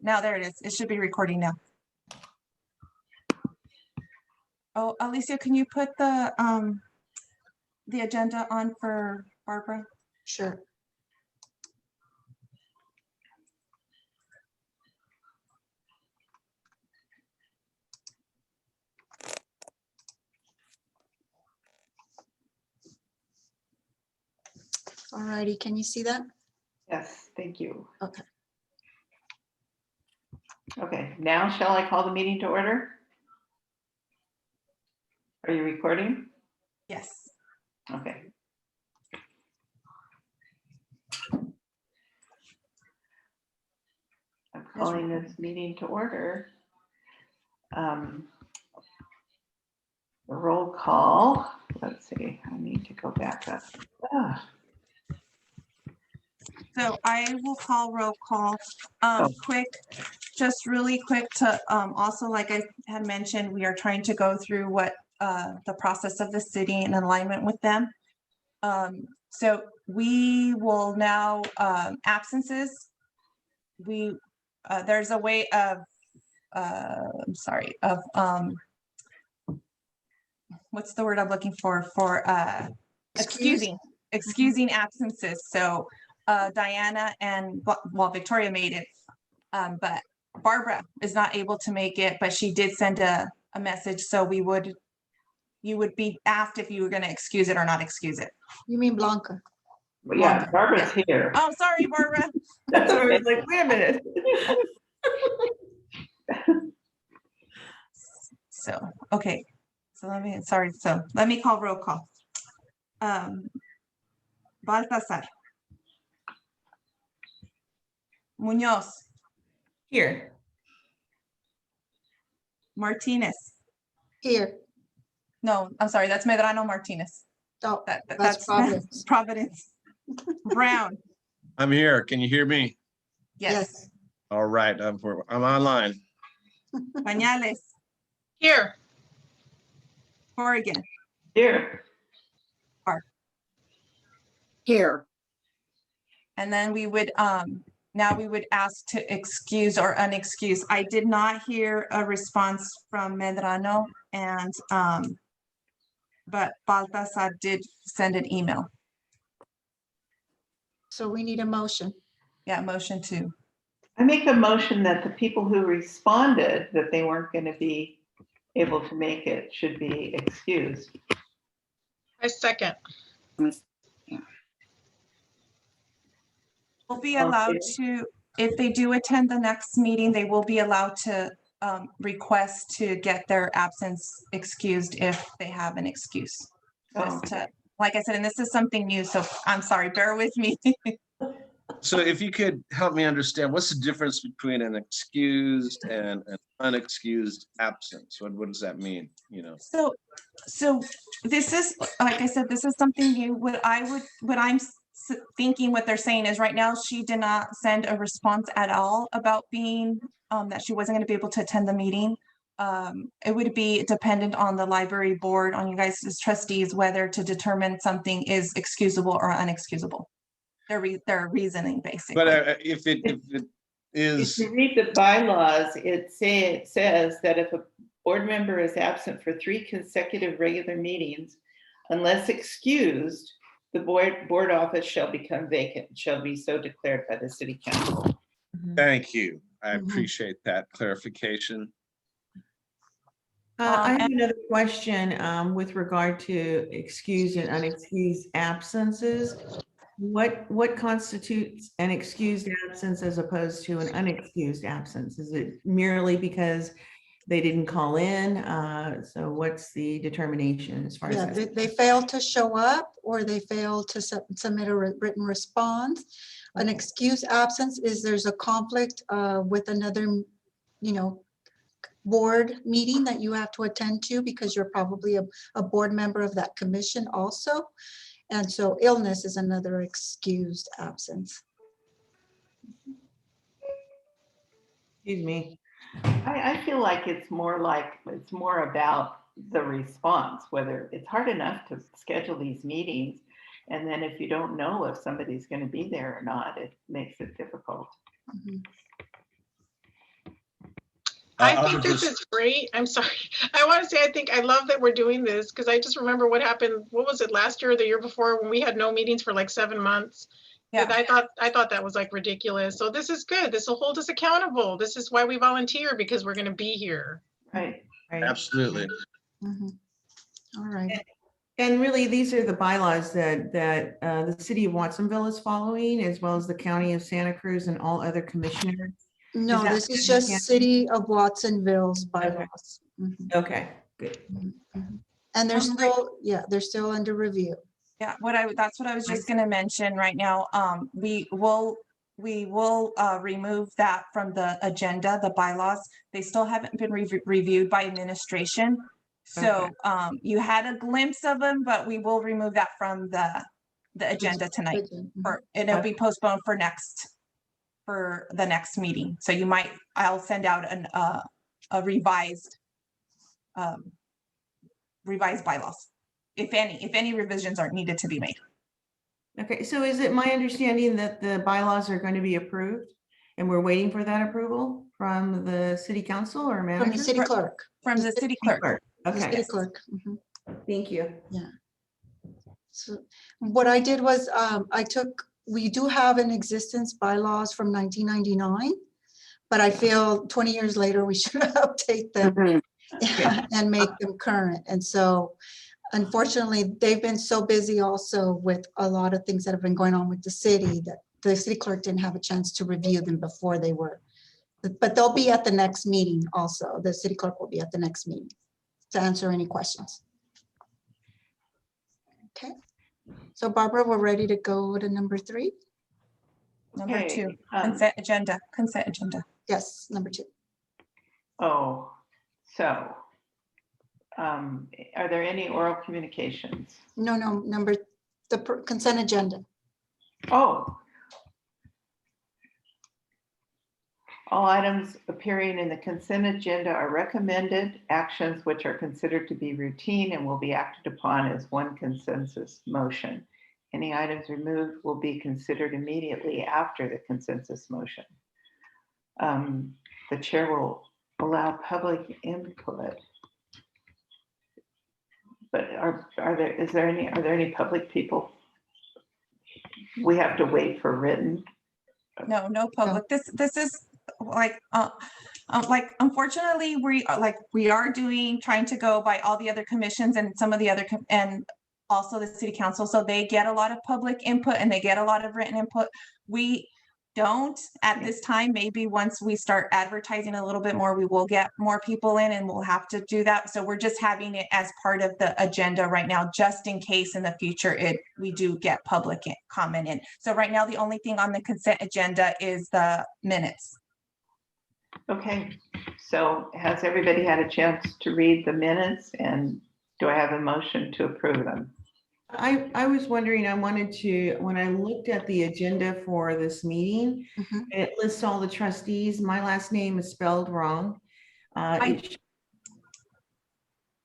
Now there it is. It should be recording now. Oh, Alicia, can you put the agenda on for Barbara? Sure. All righty, can you see that? Yes, thank you. Okay. Okay, now shall I call the meeting to order? Are you recording? Yes. Okay. I'm calling this meeting to order. The roll call, let's see, I need to go back up. So I will call roll call. Quick, just really quick to also, like I had mentioned, we are trying to go through what the process of the city in alignment with them. So we will now absences. There's a way of I'm sorry, of what's the word I'm looking for excusing absences. So Diana and Victoria made it, but Barbara is not able to make it, but she did send a message. So you would be asked if you were going to excuse it or not excuse it. You mean Blanca? But yeah, Barbara's here. Oh, sorry, Barbara. That's So I okay. was like, wait a minute. So, okay. So let me call roll call. Baltasar. Muñoz. Here. Martinez. Here. No, I'm sorry, that's Medrano Martinez. Oh, That's Providence. Providence. Brown. I'm here. Can you hear me? Yes. All right. I'm online. Pañales. Here. Corrigan. Here. Here. And then we would now we would ask to excuse or unexcuse. I did not hear a response from Medrano, and but Baltasar did send an email. So we need a motion. Yeah, motion to. I make a motion that the people who responded that they weren't going to be able to make it should be excused. I second. Will be allowed to, if they do attend the next meeting, they will be allowed to request to get their absence excused if they have an excuse. Just to, like I said, and this is something new, so I'm sorry, bear with me. So if you could help me understand, what's the difference between an excused and an unexcused absence? What does that mean? You know? So this is, like I said, this is something new. What I'm thinking, what they're saying is right now, she did not send a response at all about being, that she wasn't going to be able to attend the meeting. It would be dependent on the library board, on you guys as trustees, whether to determine something is excusable or unexcusable. Their reasoning, basically. But if it If is, you read the bylaws, it says that if a board member is absent for 3 consecutive regular meetings, unless excused, the board office shall become vacant, shall be so declared by the city council. thank you. I appreciate that clarification. I have another question with regard to excused and unexcused absences. What constitutes an excused absence as opposed to an unexcused absence? Is it merely because they didn't call in? So what's the determination as far as that? They failed to show up, or they failed to submit a written response. An excused absence is there's a conflict with another, board meeting that you have to attend to because you're probably a board member of that commission also. And so illness is another excused absence. Excuse me. I feel like it's more about the response, whether it's hard enough to schedule these meetings. And then if you don't know if somebody's going to be there or not, it makes it difficult. I I think would this just- is great. I'm sorry. I want to say, I love that we're doing this because I just remember what happened, what was it, last year or the year before when we had no meetings for like 7 months? Yeah. I thought that was like ridiculous. So this is good. This will hold us accountable. This is why we volunteer, because we're going to be here. Right. Right. Absolutely. Mhm. All right. And really, these are the bylaws that the city of Watsonville is following, as well as the county of Santa Cruz and all other commissioners. No, that this is what just you're City of Watsonville's bylaws. Mhm, Okay, good. mhm. And they're still, yeah, they're still under review. Yeah, that's what I was just gonna mention right now. We will remove that from the agenda, the bylaws. They still haven't been reviewed by administration. So, you had a glimpse of them, but we will remove that from the agenda tonight. Mhm. And it'll be postponed for the next meeting. So I'll send out a revised bylaws. If any revisions are needed to be made. Okay, so is it my understanding that the bylaws are going to be approved? And we're waiting for that approval from the city council or From the manager? city clerk. From the city clerk. The Okay, city clerk. Mhm. thank you. So what I did was, we do have an existence bylaws from 1999, but I feel 20 years later, we should update them and make them current. And so unfortunately, they've been so busy also with a lot of things that have been going on with the city that the city clerk didn't have a chance to review them before they were. But they'll be at the next meeting also. The city clerk will be at the next meeting to answer any questions. Okay. So Barbara, we're ready to go to number 3? Number Okay, 2, consent agenda. Yes, number 2. Oh, so, are there any oral communications? No, the consent agenda. Oh. All items appearing in the consent agenda are recommended actions which are considered to be routine and will be acted upon as one consensus motion. Any items removed will be considered immediately after the consensus motion. The chair will allow public input. But are there any public people? We have to wait for written. No public. This is like unfortunately we are trying to go by all the other commissions and some of the other and also the city council. So they get a lot of public input and they get a lot of written input. We don't at this time. Maybe once we start advertising a little bit more, we will get more people in and we'll have to do that. So we're just having it as part of the agenda right now, just in case in the future we do get public comment in. So right now, the only thing on the consent agenda is the minutes. Okay, so has everybody had a chance to read the minutes, and do I have a motion to approve them? I was wondering, I wanted to, when I looked at the agenda for this meeting, Mhm. it lists all the trustees. My last name is spelled wrong.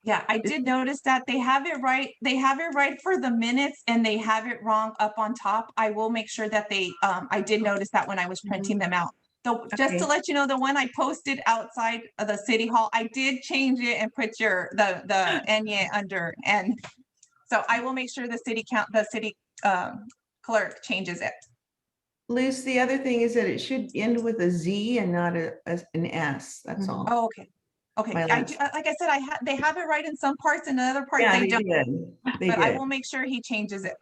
Yeah, I did notice that they have it right. They have it right for the minutes and they have it wrong up on top. I will make sure that I did notice that when I was printing them out. So just to Okay. let you know, the one I posted outside of the city hall, I did change it and put the Enye under, and so I will make sure the city clerk changes it. Liz, the other thing is that it should end with a Z and not an S, that's all. Oh, okay. Okay, My I last- do, like I said, they have it right in some parts and in other parts Yeah, they they don't, did. They but I did. will make sure he changes it.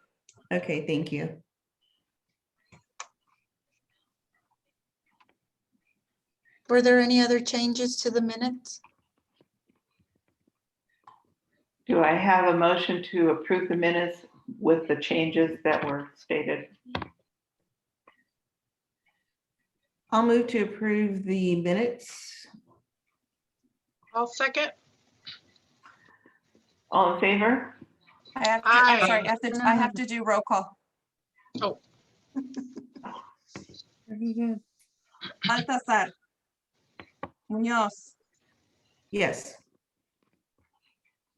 Okay, thank you. Were there any other changes to the minutes? Do I have a motion to approve the minutes with the changes that were stated? I'll move to approve the minutes. I'll second. All in favor? I'm Aye. sorry, I have to do roll call. Oh. Baltasar. Munoz, Yes.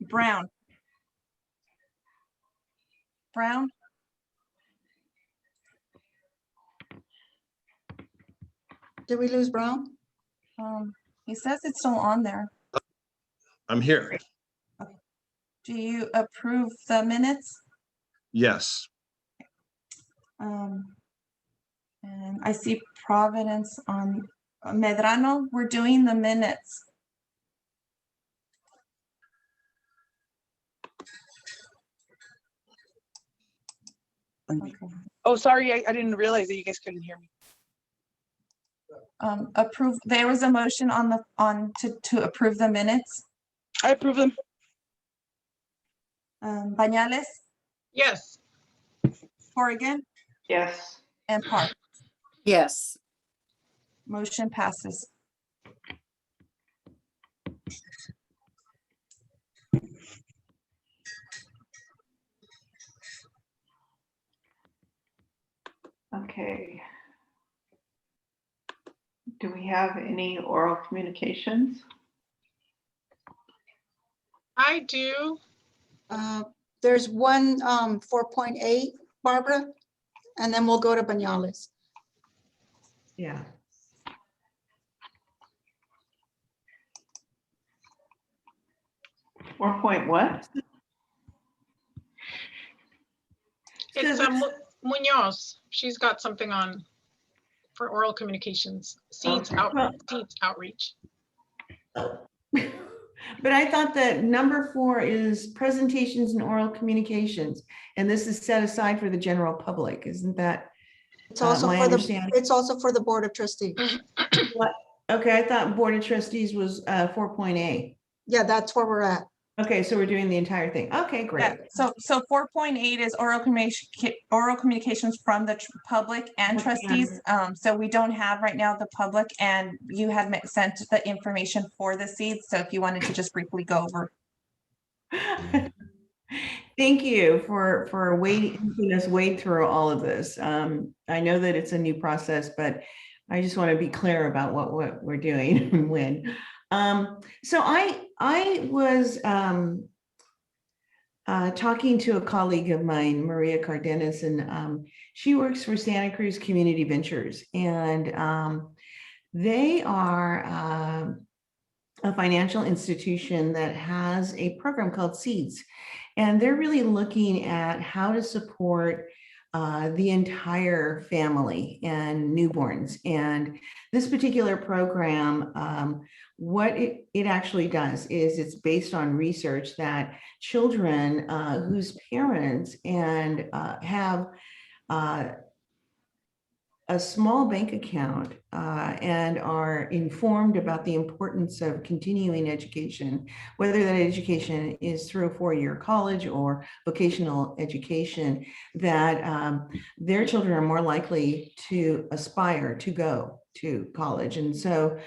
Brown. Brown, Did we lose Brown? He says it's still on there. I'm here. Do you approve the minutes? Yes. And I see Providence on Medrano. We're doing the minutes. Okay. Oh, sorry, I didn't realize that you guys couldn't hear me. Approve. There was a motion to approve the minutes. I approve them. Bañales, Yes, Corrigan, Yes. and Park. Yes. Motion passes. Okay. Do we have any oral communications? I do. There's one 4.8, Barbara, and then we'll go to Bañales. Yeah. Point what? It's Munoz. She's got something on for oral communications, seeds outreach. But I thought that number 4 is presentations and oral communications, and this is set aside for the general public. Isn't that It's also my for the, understanding? it's also for the Board of Trustees. What? Okay, I thought Board of Trustees was 4.8. Yeah, that's where we're at. Okay, so we're doing the entire thing. Okay, Yeah, great. so 4.8 is oral communications from the public and Okay. trustees. So we don't have right now the public, and you had sent the information for the seeds. So if you wanted to just briefly go over. Thank you for making us wade through all of this. I know that it's a new process, but I just want to be clear about what we're doing and when. So I was talking to a colleague of mine, Maria Cardenas, and she works for Santa Cruz Community Ventures, and they are a financial institution that has a program called Seeds, and they're really looking at how to support the entire family and newborns. And this particular program, what it actually does is it's based on research that children whose parents have a small bank account and are informed about the importance of continuing education, whether that education is through a 4-year college or vocational education, that their children are more likely to aspire to go to college. And so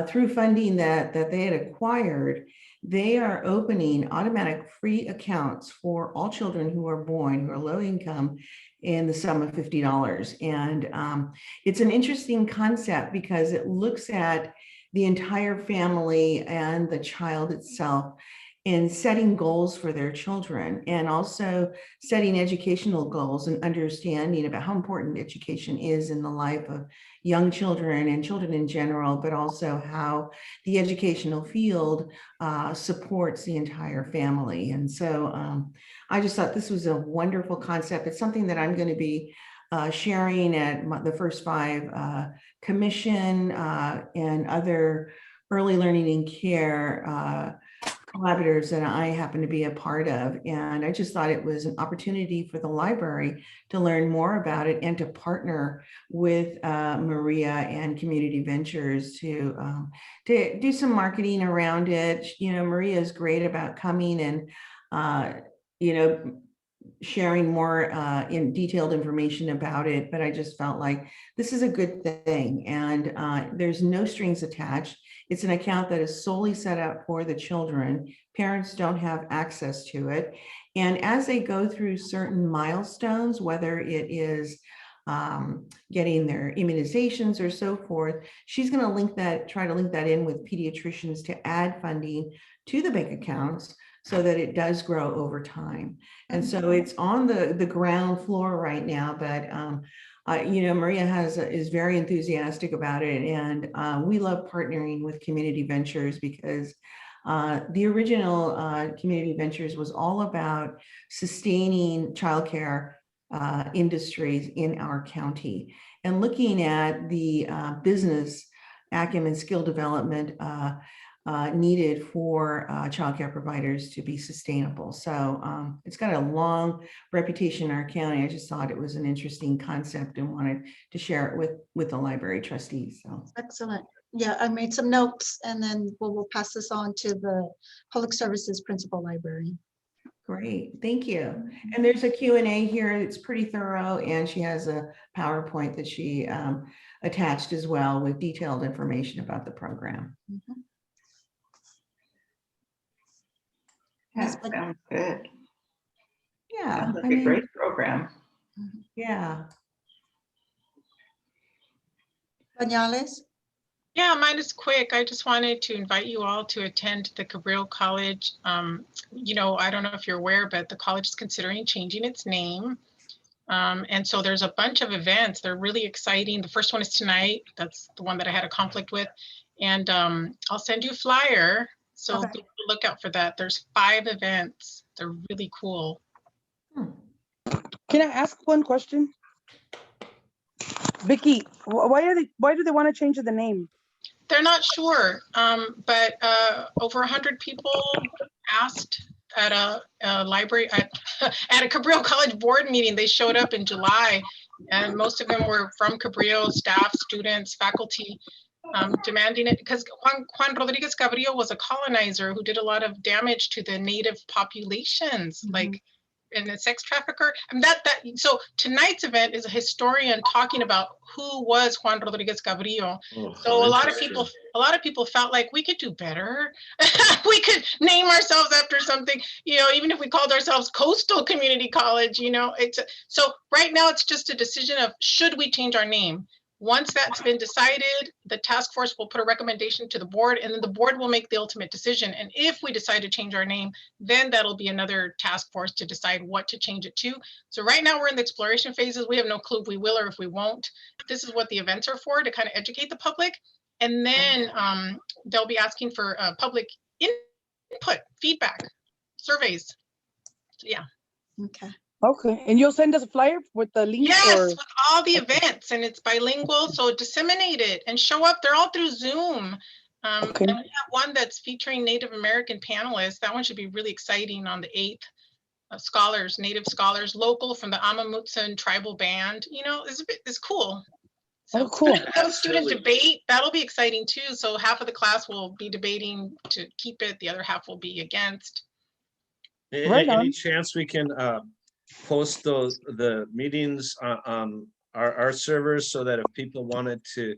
through funding that they had acquired, they are opening automatic free accounts for all children who are born, who are low income, in the sum of $50. And it's an interesting concept because it looks at the entire family and the child itself in setting goals for their children, and also setting educational goals and understanding about how important education is in the life of young children and children in general, but also how the educational field supports the entire family. And so I just thought this was a wonderful concept. It's something that I'm going to be sharing at the First 5 Commission and other early learning and care collaborators that I happen to be a part of. And I just thought it was an opportunity for the library to learn more about it and to partner with Maria and Community Ventures to do some marketing around it. You know, Maria is great about coming and, you know, sharing more in detailed information about it, but I just felt like this is a good thing, and there's no strings attached. It's an account that is solely set up for the children. Parents don't have access to it, and as they go through certain milestones, whether it is getting their immunizations or so forth, she's going to try to link that in with pediatricians to add funding to the bank accounts so that it does grow over time. And so it's on the ground floor right now, but Maria is very enthusiastic about it, and we love partnering with Community Ventures because the original Community Ventures was all about sustaining childcare industries in our county and looking at the business acumen, skill development needed for childcare providers to be sustainable. So it's got a long reputation in our county. I just thought it was an interesting concept and wanted to share it with the library trustees. So Excellent. Yeah, I made some notes and then we'll pass this on to the Public Services Principal Library. great, thank you. And there's a Q&A here. It's pretty thorough, and she has a PowerPoint that she attached as well with detailed information about the program. Mhm. That sounds good. Yeah, Sounds like a great program. yeah. Pañales? Yeah, mine is quick. I just wanted to invite you all to attend the Cabrillo College. I don't know if you're aware, but the college is considering changing its name. And so there's a bunch of events. They're really exciting. The first one is tonight. That's the one that I had a conflict with. And I'll send you a flyer. So Okay. look out for that. There's 5 events. They're really cool. Can I ask one question? Vicky, why do they want to change the name? They're not sure, but over 100 people asked at a library, at a Cabrillo College board meeting. They showed up in July, and most of them were from Cabrillo, staff, students, faculty, demanding it because Juan Rodriguez Cabrillo was a colonizer who did a lot of damage to the native populations, like and a sex trafficker. And so tonight's event is a historian talking about who was Juan Rodriguez Cabrillo. So a lot of people felt like we could do better. We could name ourselves after something, even if we called ourselves Coastal Community College, so right now it's just a decision of should we change our name? Once that's been decided, the task force will put a recommendation to the board, and then the board will make the ultimate decision. And if we decide to change our name, then that'll be another task force to decide what to change it to. So right now we're in the exploration phases. We have no clue if we will or if we won't. This is what the events are for, to kind of educate the public. And then they'll be asking for public input, feedback, surveys. So yeah. Okay. Okay, and you'll send us a flyer with the link? Yes, with all the events, and it's bilingual, so disseminate it and show up. They're all through Zoom. Okay. And we have one that's featuring Native American panelists. That one should be really exciting on the 8th. Scholars, Native scholars, local from the Amamutsan tribal band. It's cool. So cool. Student debate, that'll be exciting too. So half of the class will be debating to keep it, the other half will be against. Right on. Any chance we can post the meetings on our servers so that if people wanted to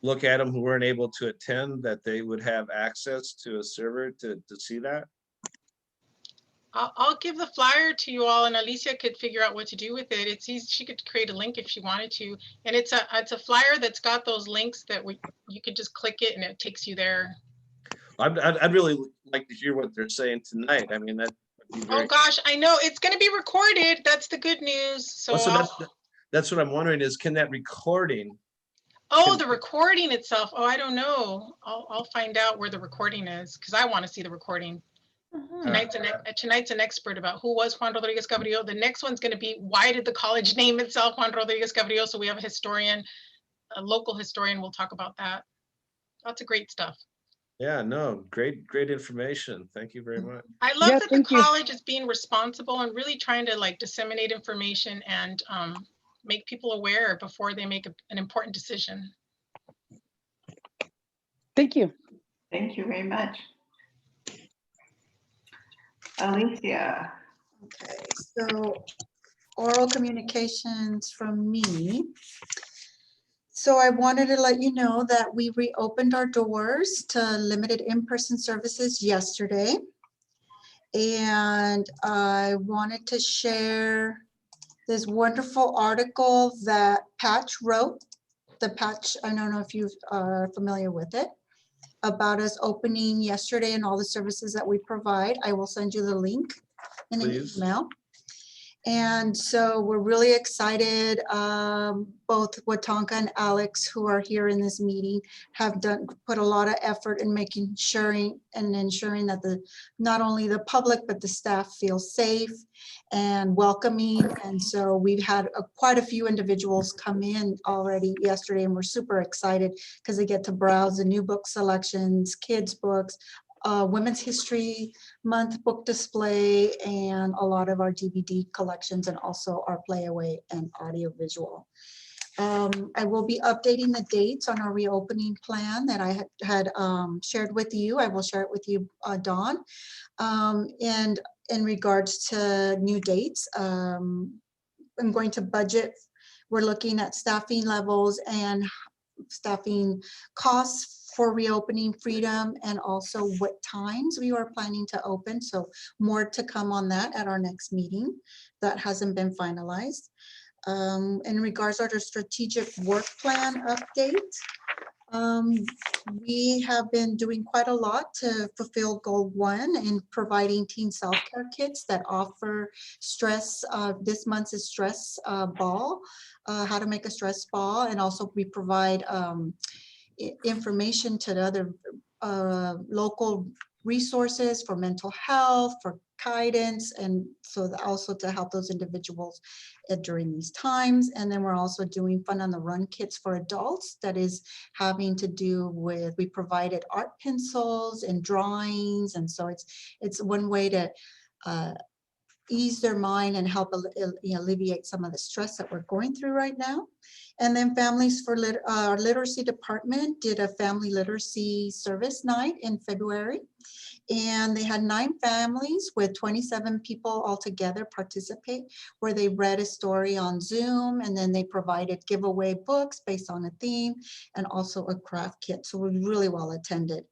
look at them who weren't able to attend, that they would have access to a server to see that? I'll give the flyer to you all, and Alicia could figure out what to do with it. It's easy. She could create a link if she wanted to, and it's a flyer that's got those links that you could just click it and it takes you there. I'd really like to hear what they're saying tonight. I mean, that would be very. Oh gosh, I know it's going to be recorded. That's the good news. So, that's what I'm wondering is, can that recording? The recording itself. Oh, I don't know. I'll find out where the recording is because I want to see the recording. Tonight's an expert about who was Juan Rodriguez Cabrillo. The next one's going to be why did the college name itself Juan Rodriguez Cabrillo? So we have a historian, a local historian. We'll talk about that. Lots of great stuff. Yeah, no, great information. Thank you very much. I love that the college is being responsible and really trying to disseminate information and make people aware before they make an important decision. Thank you. Thank you very much. Alicia. Okay, so oral communications from me. So I wanted to let you know that we reopened our doors to limited in-person services yesterday. And I wanted to share this wonderful article that Patch wrote. The Patch, I don't know if you are familiar with it, about us opening yesterday and all the services that we provide. I will send you the link in an email. And so we're really excited. Both Watonka and Alex, who are here in this meeting, have put a lot of effort in ensuring that not only the public, but the staff feel safe and welcoming. And so we've had quite a few individuals come in already yesterday, and we're super excited because they get to browse the new book selections, kids' books, Women's History Month book display, and a lot of our DVD collections, and also our playaway and audiovisual. I will be updating the dates on our reopening plan that I had shared with you. I will share it with you, Dawn. And in regards to new dates, I'm going to budget. We're looking at staffing levels and staffing costs for reopening Freedom, and also what times we are planning to open. So more to come on that at our next meeting. That hasn't been finalized. In regards to our strategic work plan update, we have been doing quite a lot to fulfill goal 1 in providing teen self-care kits that offer stress. This month's is stress ball, how to make a stress ball. And also we provide information to the other local resources for mental health, for guidance, and so also to help those individuals during these times. And then we're also doing Fun on the Run kits for adults that is having to do with, we provided art pencils and drawings, and so it's one way to ease their mind and help alleviate some of the stress that we're going through right now. And then Families for our literacy department did a family literacy service night in February. And they had 9 families with 27 people altogether participate, where they read a story on Zoom, and then they provided giveaway books based on a theme, and also a craft kit. So it was really well attended.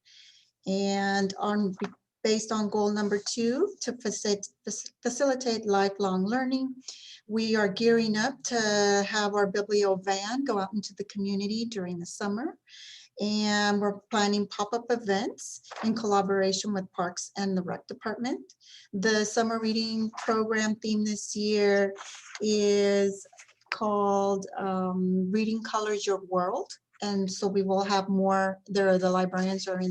And based on goal number 2, to facilitate lifelong learning, we are gearing up to have our Biblio van go out into the community during the summer. And we're planning pop-up events in collaboration with Parks and the Rec Department. The summer reading program theme this year is called Reading Colors Your World. And so we will have more. The librarians are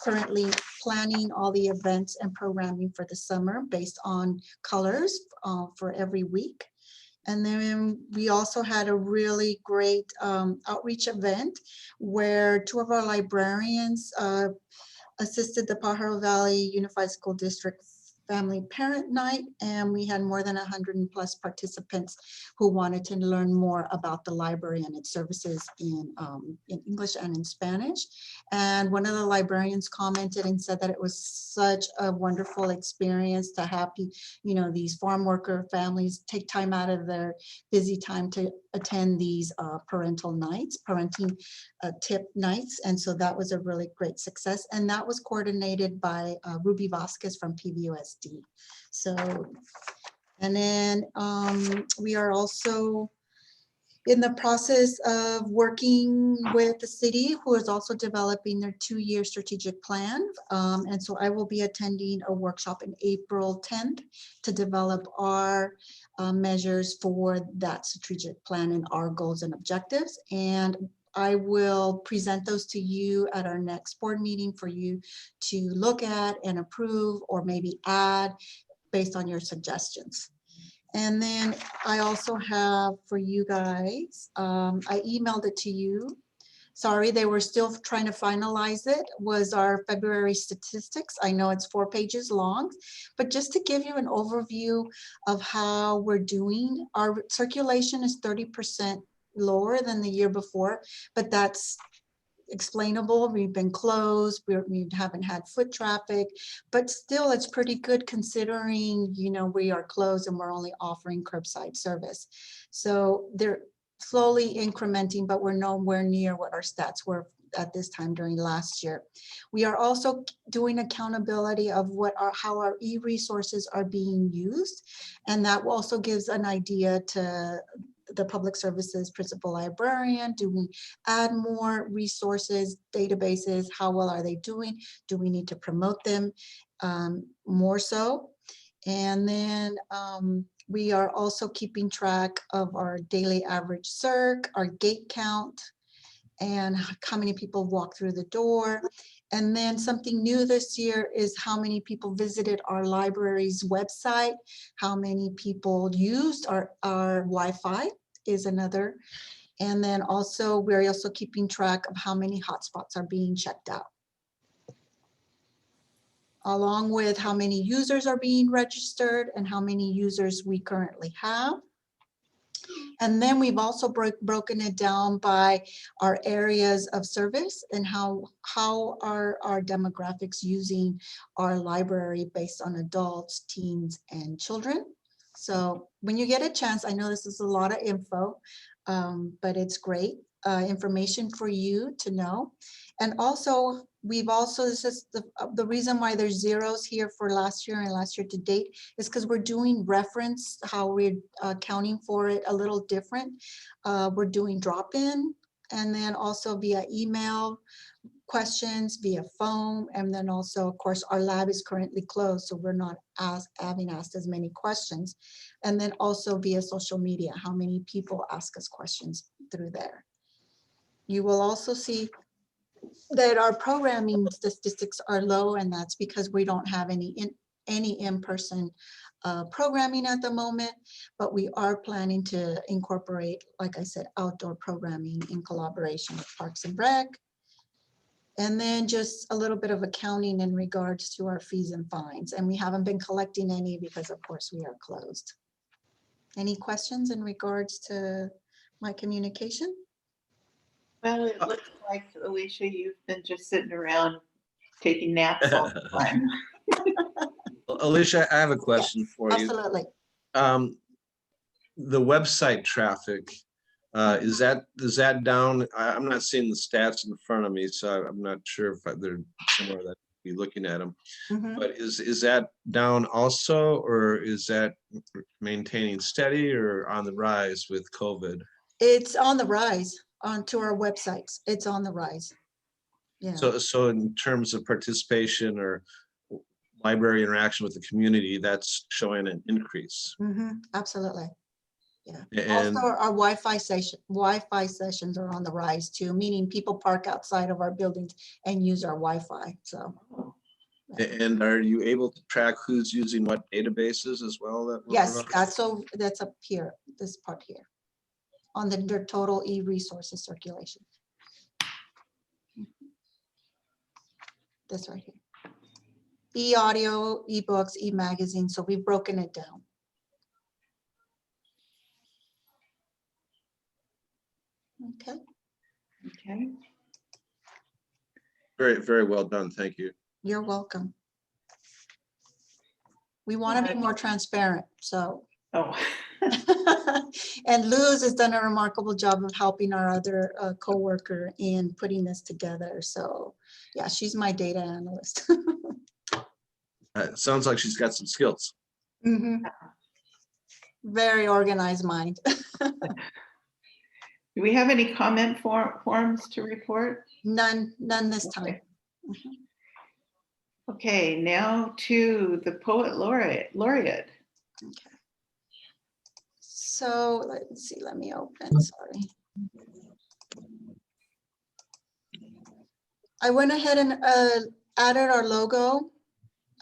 currently planning all the events and programming for the summer based on colors for every week. And then we also had a really great outreach event where 2 of our librarians assisted the Pajaro Valley Unified School District Family Parent Night, and we had more than 100+ participants who wanted to learn more about the library and its services in English and in Spanish. And one of the librarians commented and said that it was such a wonderful experience to have these farm worker families take time out of their busy time to attend these parenting tip nights. And so that was a really great success. And that was coordinated by Ruby Vasquez from PVUSD. So, and then we are also in the process of working with the city, who is also developing their 2-year strategic plan. And so I will be attending a workshop in April 10th to develop our measures for that strategic plan and our goals and objectives. And I will present those to you at our next board meeting for you to look at and approve, or maybe add based on your suggestions. And then I also have for you guys, I emailed it to you. Sorry, they were still trying to finalize it, was our February statistics. I know it's 4 pages long, but just to give you an overview of how we're doing, our circulation is 30% lower than the year before, but that's explainable. We've been closed, we haven't had foot traffic, but still it's pretty good considering, we are closed and we're only offering curbside service. So they're slowly incrementing, but we're nowhere near what our stats were at this time during last year. We are also doing accountability of how our e-resources are being used, and that also gives an idea to the public services principal librarian. Do we add more resources, databases? How well are they doing? Do we need to promote them more so? And then We are also keeping track of our daily average circ, our gate count, and how many people walk through the door. And then something new this year is how many people visited our library's website, how many people used our Wi-Fi is another. And then also, we're also keeping track of how many hotspots are being checked out, along with how many users are being registered and how many users we currently have. And then we've also broken it down by our areas of service and how are our demographics using our library based on adults, teens, and children. So when you get a chance, I know this is a lot of info, but it's great information for you to know. And also, this is the reason why there's zeros here for last year and last year to date is because we're doing reference, how we're accounting for it a little different. We're doing drop-in, and then also via email questions, via phone, and then also, of course, our lab is currently closed, so we're not having asked as many questions. And then also via social media, how many people ask us questions through there. You will also see that our programming statistics are low, and that's because we don't have any in-person programming at the moment, but we are planning to incorporate, like I said, outdoor programming in collaboration with Parks and Rec. And then just a little bit of accounting in regards to our fees and fines. And we haven't been collecting any because, of course, we are closed. Any questions in regards to my communication? Well, it looks like, Alicia, you've been just sitting around taking naps all the time. Alicia, I have a question for you. Absolutely. The website traffic, is that down? I'm not seeing the stats in front of me, so I'm not sure if they're somewhere that I'd be looking at them. Mhm. But is that down also, or is that maintaining steady or on the rise with COVID? It's on the rise onto our websites. It's on the rise. Yeah. So in terms of participation or library interaction with the community, that's showing an increase. Absolutely. Yeah. And Also, our Wi-Fi sessions are on the rise too, meaning people park outside of our buildings and use our Wi-Fi. So. And are you able to track who's using what databases as well? Yes, that's up here, this part here, on their total e-resources circulation. This right here. E-audio, e-books, e-magazine. So we've broken it down. Okay. Okay. Very, very well done. Thank you. You're welcome. We want to be more transparent, so. Oh. And Luz has done a remarkable job of helping our other coworker in putting this together. So yeah, she's my data analyst. Sounds like she's got some skills. Very organized mind. Do we have any comment forms to report? None this time. Okay, now to the Poet Laureate. Okay. So let's see, let me open, sorry. I went ahead and added our logo,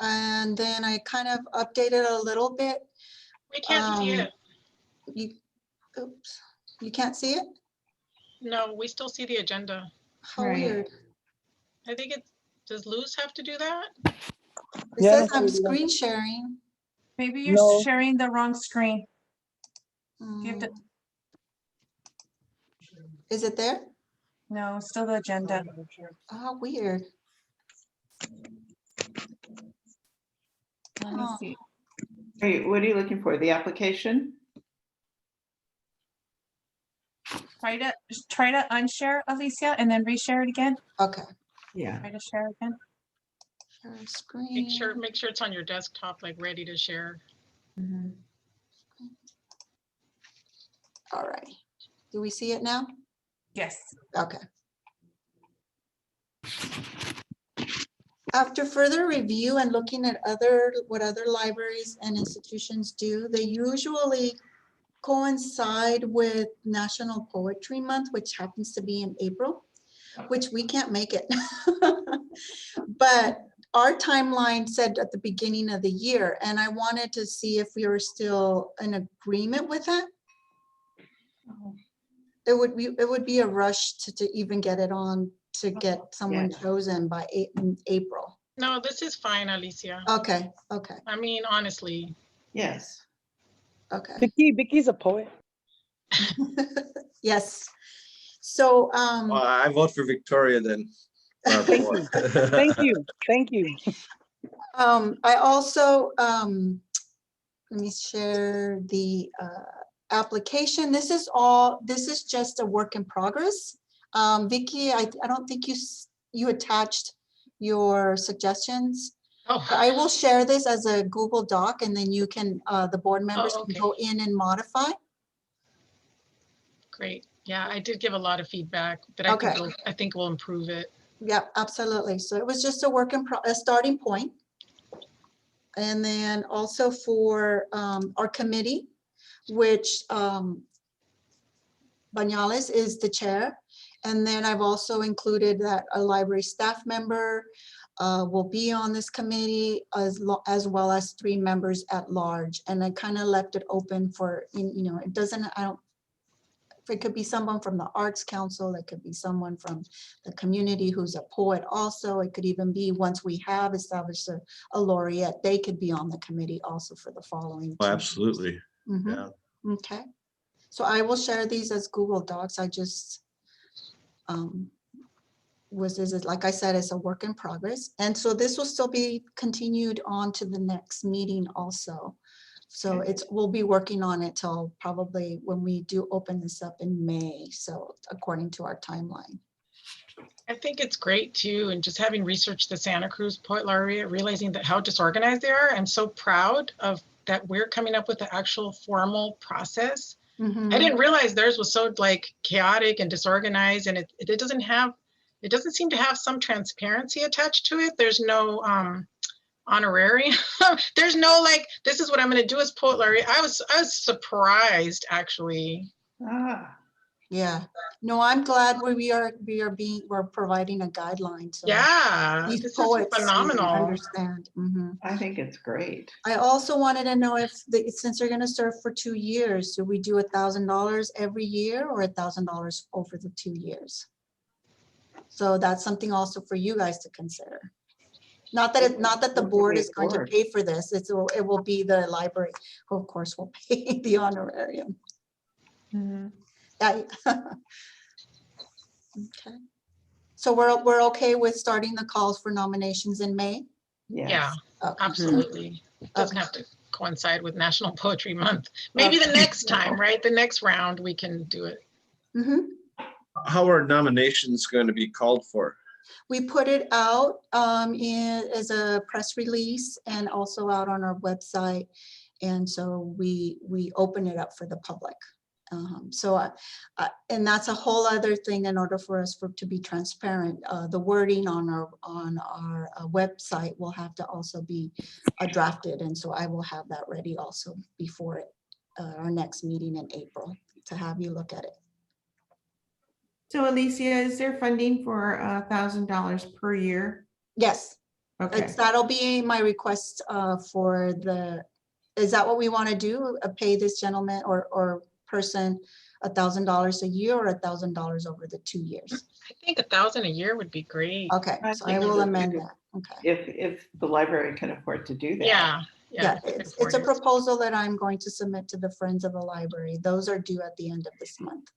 and then I kind of updated a little bit. We can't see it. Oops, you can't see it? No, we still see the agenda. How Right. weird. I think does Luz have to do that? It Yeah, says that's I'm what we do. screen sharing. Maybe you're No. sharing the wrong screen. You have to- Is it there? No, still the agenda. Oh, weird. Let me Oh. see. Wait, what are you looking for? The application? Try to unshare, Alicia, and then reshare it again. Okay. Yeah. Try to share again. Share screen. Make sure it's on your desktop, like ready to share. Mhm. All right. Do we see it now? Yes. Okay. After further review and looking at what other libraries and institutions do, they usually coincide with National Poetry Month, which happens to be in April, which we can't make it. But our timeline said at the beginning of the year, and I wanted to see if we were still in agreement with that. It would be a rush to even get it on, to get someone Yeah. chosen by April. No, this is fine, Alicia. Okay, I mean, honestly, Yes. okay. Vicky's a poet. Yes. So, Well, I vote for Victoria then. Thank you. Thank you. Thank you. I also, let me share the application. This is just a work in progress. Vicky, I don't think you attached your suggestions. oh, I will share this as a Google Doc, and then you can, the board members okay. can go in and modify. Great. Yeah, I did give a lot of feedback that Okay. I think will improve it. Yeah, absolutely. So it was just a starting point. And then also for our committee, which Bañales is the chair. And then I've also included that a library staff member will be on this committee, as well as 3 members at large. And I kind of left it open for, you know, it doesn't, it could be someone from the Arts Council, it could be someone from the community who's a poet also. It could even be, once we have established a laureate, they could be on the committee also for the following. Oh, 2 absolutely. years. Yeah. Okay. So I will share these as Google Docs. I just, like I said, it's a work in progress. And so this will still be continued on to the next meeting also. So we'll be working on it till probably when we do open this up in May. So according to our timeline. I think it's great too, and just having researched the Santa Cruz Poet Laureate, realizing that how disorganized they are, I'm so proud of that we're coming up with the actual formal process. I didn't realize theirs was so like chaotic and disorganized, and it doesn't seem to have some transparency attached to it. There's no honorarium. There's no like, this is what I'm going to do as poet laureate. I was surprised actually. Ah, Yeah. No, I'm glad we're providing a guideline. So Yeah, these this is poets phenomenal. understand. I think it's great. I also wanted to know if, since they're going to serve for 2 years, do we do $1,000 every year or $1,000 over the 2 years? So that's something also for you guys to consider. Not that the board is going to pay for this. It will be the library who, of course, will pay the honorarium. Okay. So we're okay with starting the calls for nominations in May? Yeah, Yes. Okay. absolutely. Doesn't have to coincide with National Poetry Month. Maybe the next time, right? The next round we can do it. How are nominations going to be called for? We put it out as a press release and also out on our website. And so we open it up for the public. And that's a whole other thing in order for us to be transparent. The wording on our website will have to also be drafted. And so I will have that ready also before our next meeting in April to have you look at it. So Alicia, is there funding for $1,000 per year? Yes. Okay. That'll be my request for is that what we want to do? Pay this gentleman or person $1,000 a year or $1,000 over the 2 years? I think 1,000 a year would be great. Okay, so I will amend that. Okay. If the library can afford to do that. Yeah. It's a proposal that I'm going to submit to the Friends of the Library. Those are due at the end of this month.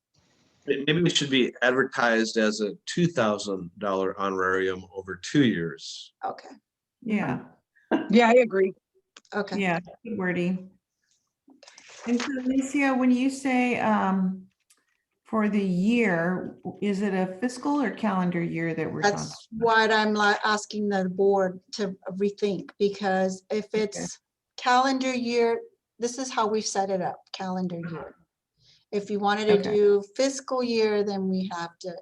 Maybe we should be advertised as a $2,000 honorarium over 2 years. Okay. Yeah. Yeah, I agree. Okay. Yeah. Good wording. And so Alicia, when you say for the year, is it a fiscal or calendar year that we're talking? That's what I'm asking the board to rethink, because if it's calendar year, this is how we've set it up, calendar year. If you wanted to do fiscal year, then we have to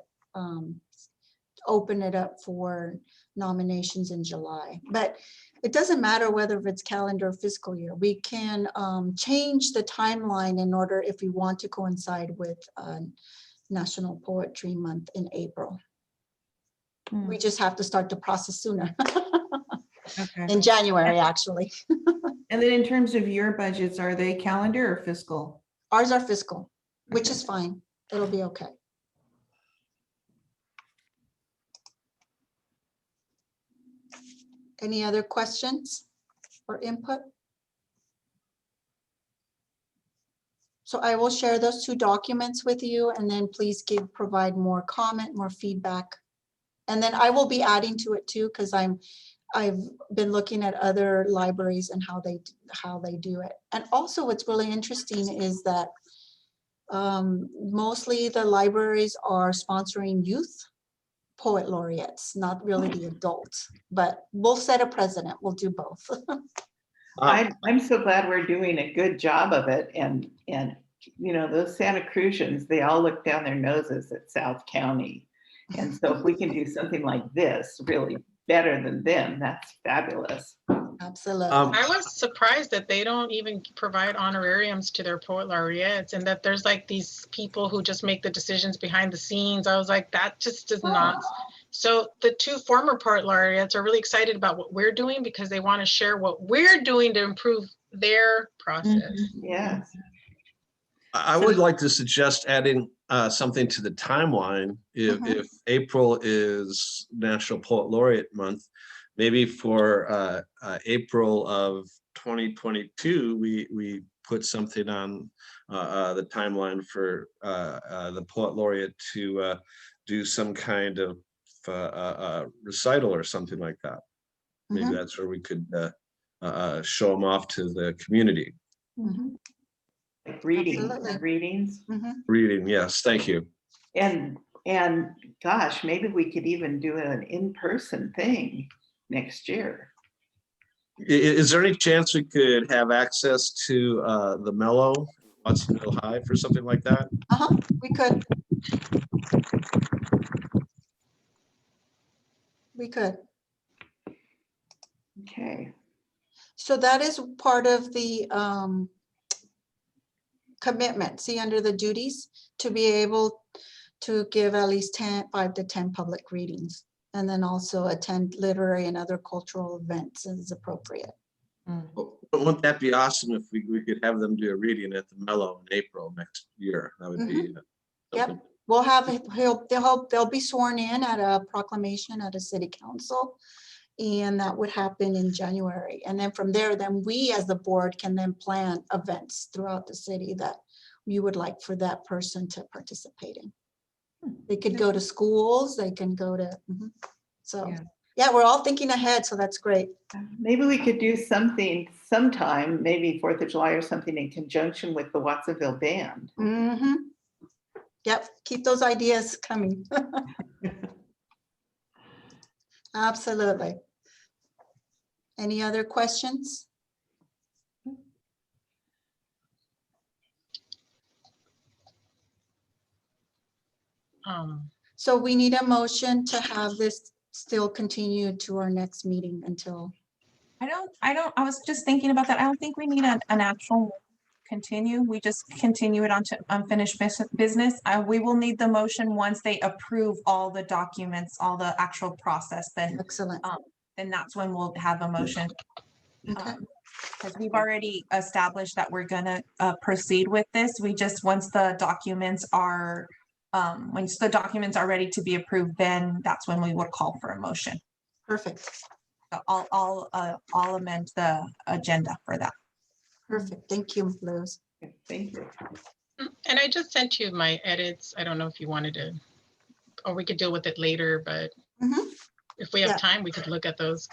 open it up for nominations in July. But it doesn't matter whether it's calendar or fiscal year. We can change the timeline in order if we want to coincide with National Poetry Month in April. We just have to start the process sooner. Okay. In January, actually. And then in terms of your budgets, are they calendar or fiscal? Ours are fiscal, which Okay. is fine. It'll be okay. Any other questions or input? So I will share those 2 documents with you, and then please provide more comment, more feedback. And then I will be adding to it too, because I've been looking at other libraries and how they do it. And also what's really interesting is that mostly the libraries are sponsoring youth poet laureates, not really the adults, but we'll set a precedent. We'll do both. I'm so glad we're doing a good job of it. And you know, those Santa Cruzans, they all look down their noses at South County. And so if we can do something like this really better than them, that's fabulous. Absolutely. I was surprised that they don't even provide honorariums to their poet laureates, and that there's like these people who just make the decisions behind the scenes. I was like, that just does not. So the 2 former poet laureates are really excited about what we're doing because they want to share what we're doing to improve their process. Yes. I would like to suggest adding something to the timeline. If April is National Poet Laureate Month, maybe for April of 2022, we put something on the timeline for the Poet Laureate to do some kind of recital or something like that. Maybe that's where we could show them off to the community. Like reading, Absolutely. readings. Reading, yes, thank you. And gosh, maybe we could even do an in-person thing next year. Is there any chance we could have access to the Mellow, Watsonville High for something like that? We could. We could. Okay. So that is part of the commitment, see, under the duties, to be able to give at least 5 to 10 public readings, and then also attend literary and other cultural events as appropriate. Wouldn't that be awesome if we could have them do a reading at the Mellow in April next year? That would be Yep, we'll have, they'll be sworn in at a proclamation at a city council, and that would happen in January. And then from there, then we as the board can then plan events throughout the city that you would like for that person to participate in. They could go to schools, they can go to, so yeah, we're all thinking ahead, so that's great. Maybe we could do something sometime, maybe 4th of July or something, in conjunction with the Watsonville Band. Yep, keep those ideas coming. Absolutely. Any other questions? So we need a motion to have this still continue to our next meeting until. I was just thinking about that. I don't think we need an actual continue. We just continue it on to unfinished business. We will need the motion once they approve all the documents, all the actual process, then Excellent. then that's when we'll have a motion. Okay. Because we've already established that we're gonna proceed with this. We just, once the documents are ready to be approved, then that's when we would call for a motion. Perfect. So I'll amend the agenda for that. Perfect. Thank you, Liz. Thank you. And I just sent you my edits. I don't know if you wanted to, or we could deal with it later, but if we have time, we could look at those.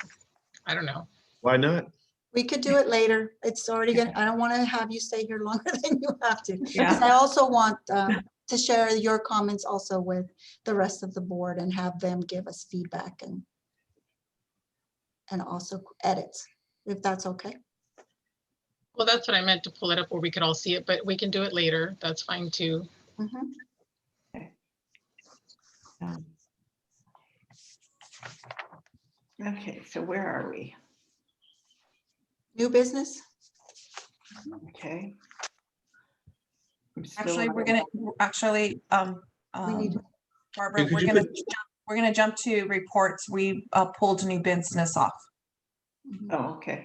I don't know. Why not? We could do it later. It's already gonna, I don't want to have you stay here longer than you have to. Yeah. I also want to share your comments also with the rest of the board and have them give us feedback and also edits, if that's okay. Well, that's what I meant, to pull it up where we could all see it, but we can do it later. That's fine too. Okay, so where are we? New business? Okay. I'm still Actually, we're on- gonna, actually, We need, Barbara, Could you we're gonna jump to reports. We pulled new business off. Oh, okay.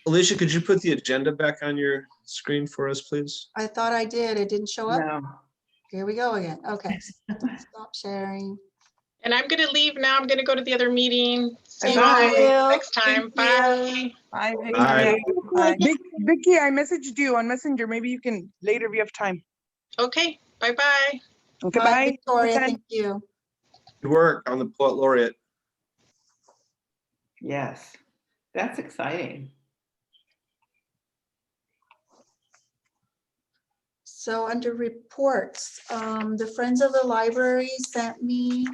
Alicia, could you put the agenda back on your screen for us, please? I thought I did. It didn't show up. No. Here we go again. Okay. Stop sharing. And I'm gonna leave now. I'm gonna go to the other meeting. See you Bye. all next time. Thank you. Bye. Bye, Bye. Victoria. Bye. Vicky, I messaged you on Messenger. Maybe you can later if you have time. Okay, bye-bye. Okay, Bye, bye. Victoria. Good time. Thank you. Good work on the Poet Laureate. Yes, that's exciting. So under reports, the Friends of the Library sent me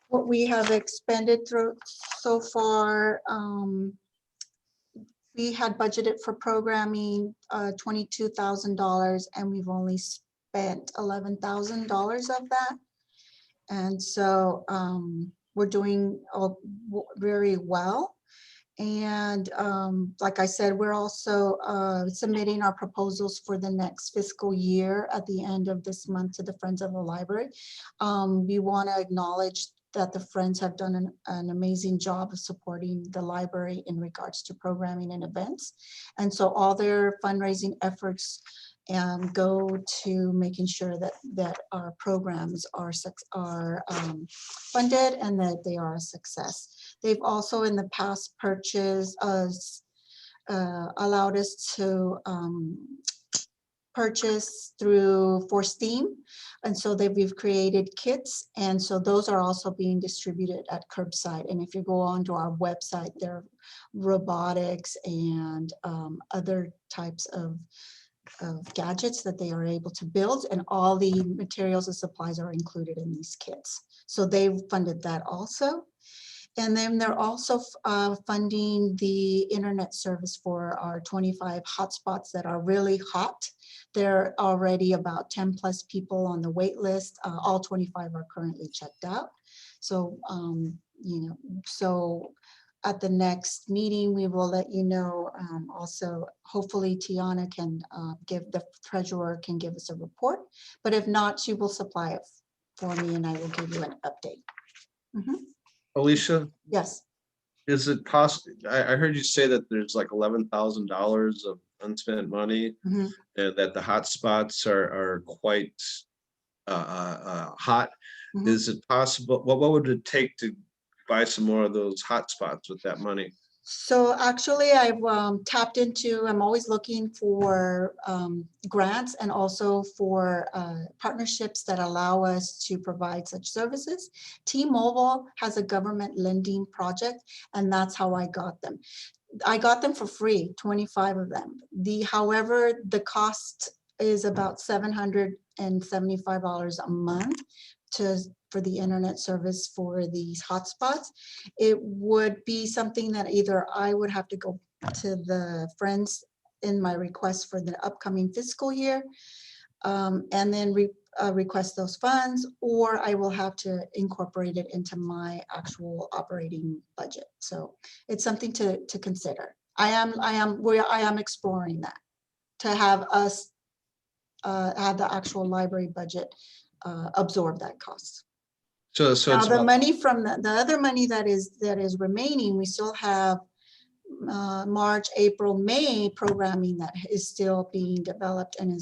what we have expended through so far. We had budgeted for programming $22,000 and we've only spent $11,000 of that. And so we're doing very well. And like I said, we're also submitting our proposals for the next fiscal year at the end of this month to the Friends of the Library. We want to acknowledge that the Friends have done an amazing job of supporting the library in regards to programming and events. And so all their fundraising efforts go to making sure that our programs are funded and that they are a success. They've also in the past purchased allowed us to purchase for STEAM. And so we've created kits. And so those are also being distributed at curbside. And if you go onto our website, there are robotics and other types of gadgets that they are able to build, and all the materials and supplies are included in these kits. So they've funded that also. And then they're also funding the internet service for our 25 hotspots that are really hot. There are already about 10 plus people on the wait list. All 25 are currently checked out. So, so at the next meeting, we will let you know. Also, hopefully Tiana can the treasurer can give us a report, but if not, she will supply it for me and I will give you an update. Alicia, Yes. is it possible? I heard you say that there's like $11,000 of unspent money Mhm. and that the hotspots are quite hot. Mhm. Is it possible? What would it take to buy some more of those hotspots with that money? So actually I've tapped into, I'm always looking for grants and also for partnerships that allow us to provide such services. T-Mobile has a government lending project and that's how I got them. I got them for free, 25 of them. However, the cost is about $775 a month for the internet service for these hotspots. It would be something that either I would have to go to the Friends in my request for the upcoming fiscal year and then request those funds, or I will have to incorporate it into my actual operating budget. So it's something to consider. I am exploring that, to have us have the actual library budget absorb that cost. So Now it's the about, money from the other money that is remaining, we still have March, April, May programming that is still being developed and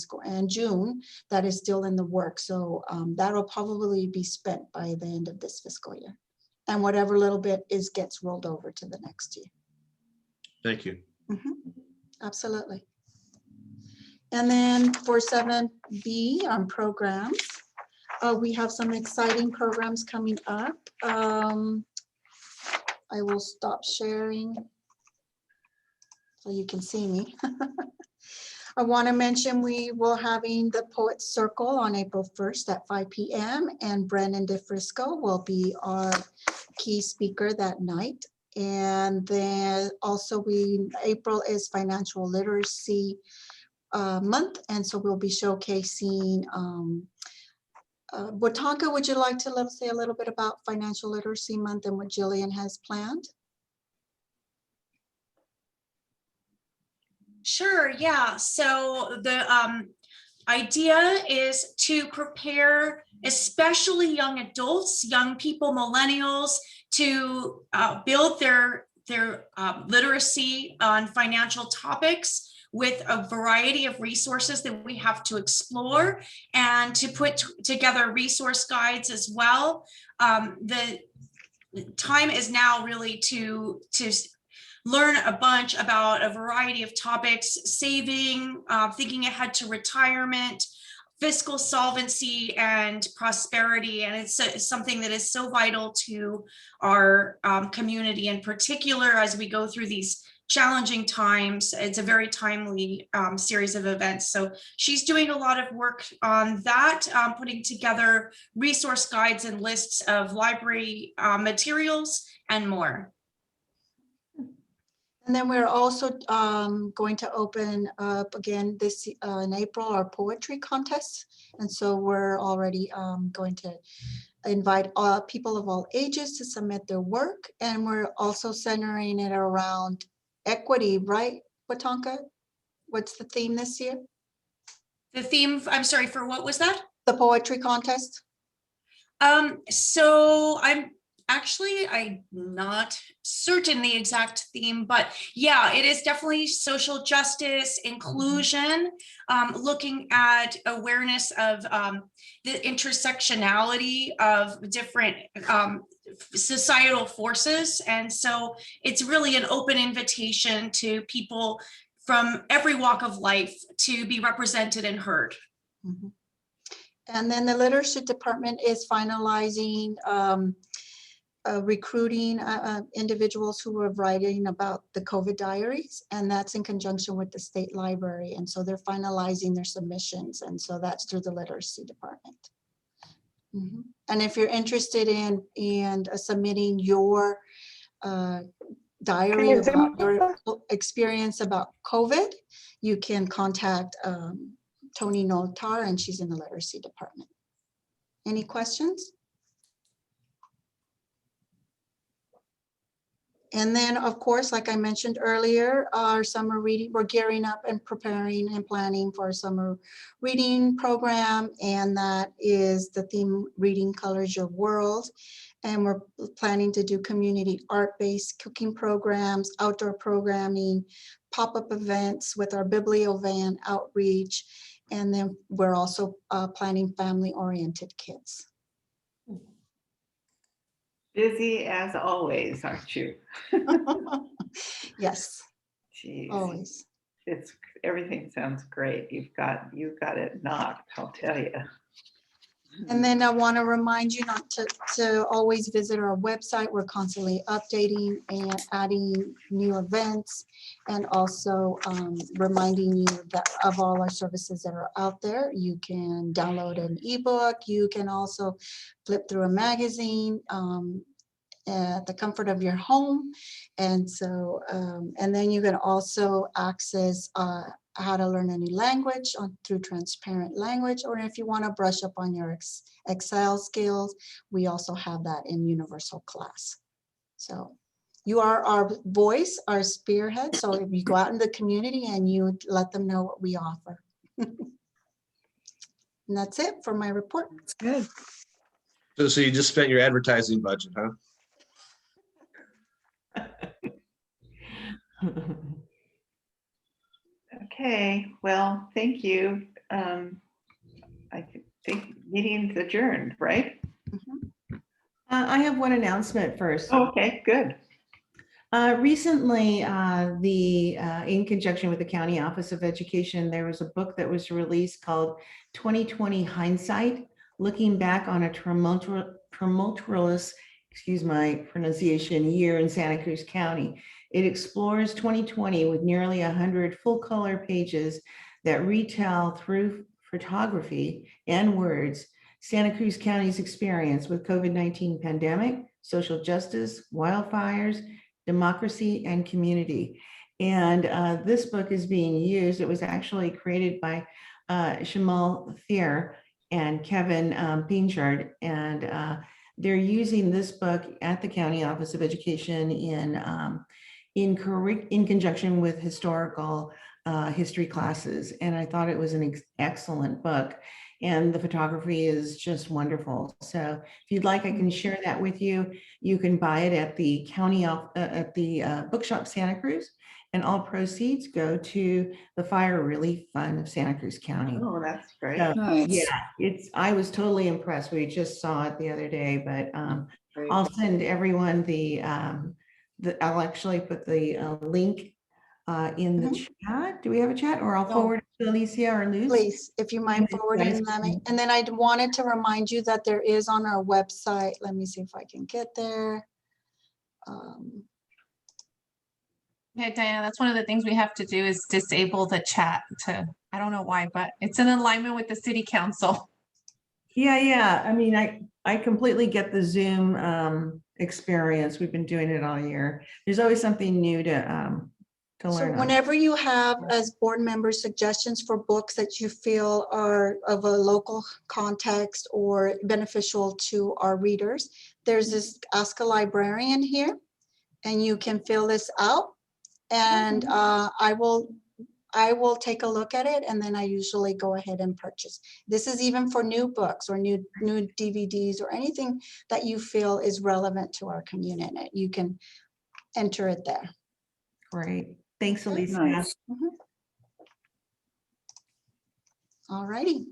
June that is still in the work. So that'll probably be spent by the end of this fiscal year. And whatever little bit gets rolled over to the next year. thank you. Absolutely. And then for 7B on programs, we have some exciting programs coming up. I will stop sharing so you can see me. I want to mention we will having the Poets Circle on April 1st at 5 p.m. and Brennan DeFrisco will be our key speaker that night. And then also April is Financial Literacy Month, and so we'll be showcasing Botanka, would you like to say a little bit about Financial Literacy Month and what Jillian has planned? Sure, yeah. So the idea is to prepare especially young adults, young people, millennials, to build their literacy on financial topics with a variety of resources that we have to explore, and to put together resource guides as well. The time is now really to learn a bunch about a variety of topics: saving, thinking ahead to retirement, fiscal solvency, and prosperity. And it's something that is so vital to our community in particular as we go through these challenging times. It's a very timely series of events. So she's doing a lot of work on that, putting together resource guides and lists of library materials and more. And then we're also going to open up again this in April our poetry contest. And so we're already going to invite people of all ages to submit their work. And we're also centering it around equity, right, Botanka? What's the theme this year? The theme, I'm sorry, for what was that? The poetry contest? So I'm not certain the exact theme, but yeah, it is definitely social justice, inclusion, looking at awareness of the intersectionality of different societal forces. And so it's really an open invitation to people from every walk of life to be represented and heard. Mm-hmm. And then the literacy department is finalizing recruiting individuals who are writing about the COVID diaries, and that's in conjunction with the state library. And so they're finalizing their submissions, and so that's through the literacy department. Mm-hmm. And if you're interested in submitting your diary about your experience about COVID, you can contact Tony Notar, and she's in the literacy department. Any questions? And then, of course, like I mentioned earlier, our summer reading, we're gearing up and preparing and planning for our summer reading program. And that is the theme, Reading Colors Your World. And we're planning to do community art-based cooking programs, outdoor programming, pop-up events with our biblio-van outreach. And then we're also planning family-oriented kits. Busy as always, aren't you? Yes. Jeez. Always. Everything sounds great. You've got it knocked, I'll tell you. And then I want to remind you not to always visit our website. We're constantly updating and adding new events, and also reminding you that of all our services that are out there. You can download an ebook. You can also flip through a magazine at the comfort of your home. And so, and then you can also access how to learn a new language through Transparent Language, or if you want to brush up on your Excel skills, we also have that in Universal Class. So you are our voice, our spearhead. So if you go out in the community and you let them know what we offer. And that's it for my report. That's good. So you just spent your advertising budget, huh? Okay, well, thank you. I think meeting's adjourned, right? I have one announcement first. Oh, okay, good. Recently, in conjunction with the County Office of Education, there was a book that was released called 2020 Hindsight, looking back on a tumultuous, excuse my pronunciation, year in Santa Cruz County. It explores 2020 with nearly 100 full-color pages that retell through photography and words Santa Cruz County's experience with COVID-19 pandemic, social justice, wildfires, democracy, and community. And this book is being used. It was actually created by Shamal Thier, and Kevin Pinchard, and they're using this book at the County Office of Education in conjunction with historical history classes. And I thought it was an excellent book. And the photography is just wonderful. So if you'd like, I can share that with you. You can buy it at the Bookshop Santa Cruz, and all proceeds go to the Fire Relief Fund of Santa Cruz County. Oh, that's great. So, Nice. yeah, I was totally impressed. We just saw it the other day, but Great. I'll send everyone I'll actually put the link in the chat. Do we have a chat, or I'll No. forward it to Alicia or Luz? Please, if you mind And then forwarding guys them. can- And then I wanted to remind you that there is on our website, let me see if I can get there. Yeah, Diana, that's one of the things we have to do is disable the chat I don't know why, but it's in alignment with the city council. Yeah. I mean, I completely get the Zoom experience. We've been doing it all year. There's always something new to So learn. on. whenever you have as board members suggestions for books that you feel are of a local context or beneficial to our readers, there's this Ask a Librarian here, and you can fill this out. And I will take a look at it, and then I usually go ahead and purchase. This is even for new books or new DVDs or anything that you feel is relevant to our community. You can enter it there. Great. Thanks, Alicia. Nice. All righty.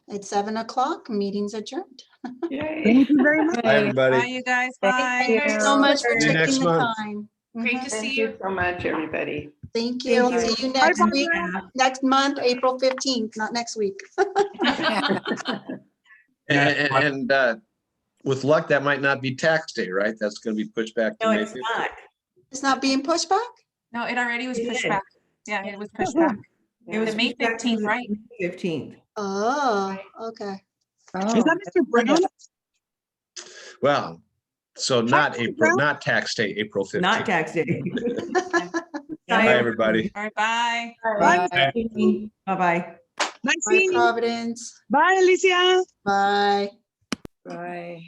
It's 7 o'clock, meeting's adjourned. Yay. Thank you very much. Bye, Bye, everybody. you guys. Thank Bye. Thank you so much for See you next taking the month. time. Great Mhm. to Thank see you you. so much, everybody. Thank you. Thank you. See you next Bye-bye. week, next month, April 15th, not next week. And with luck, that might not be tax day, right? That's going to be pushed back to No, May it's 15th. not. It's not being pushed back? No, it already was It pushed did. back. Yeah, it was pushed back. It was The May pushed back to 15th, the right? May 15th. Oh, okay. Is that Mr. Brown? Well, so not April, not tax day, April 15th. Not tax day. Bye, everybody. All right, bye. Bye. Bye-bye. Nice Bye, seeing you. Providence. Bye, Alicia. Bye. Bye.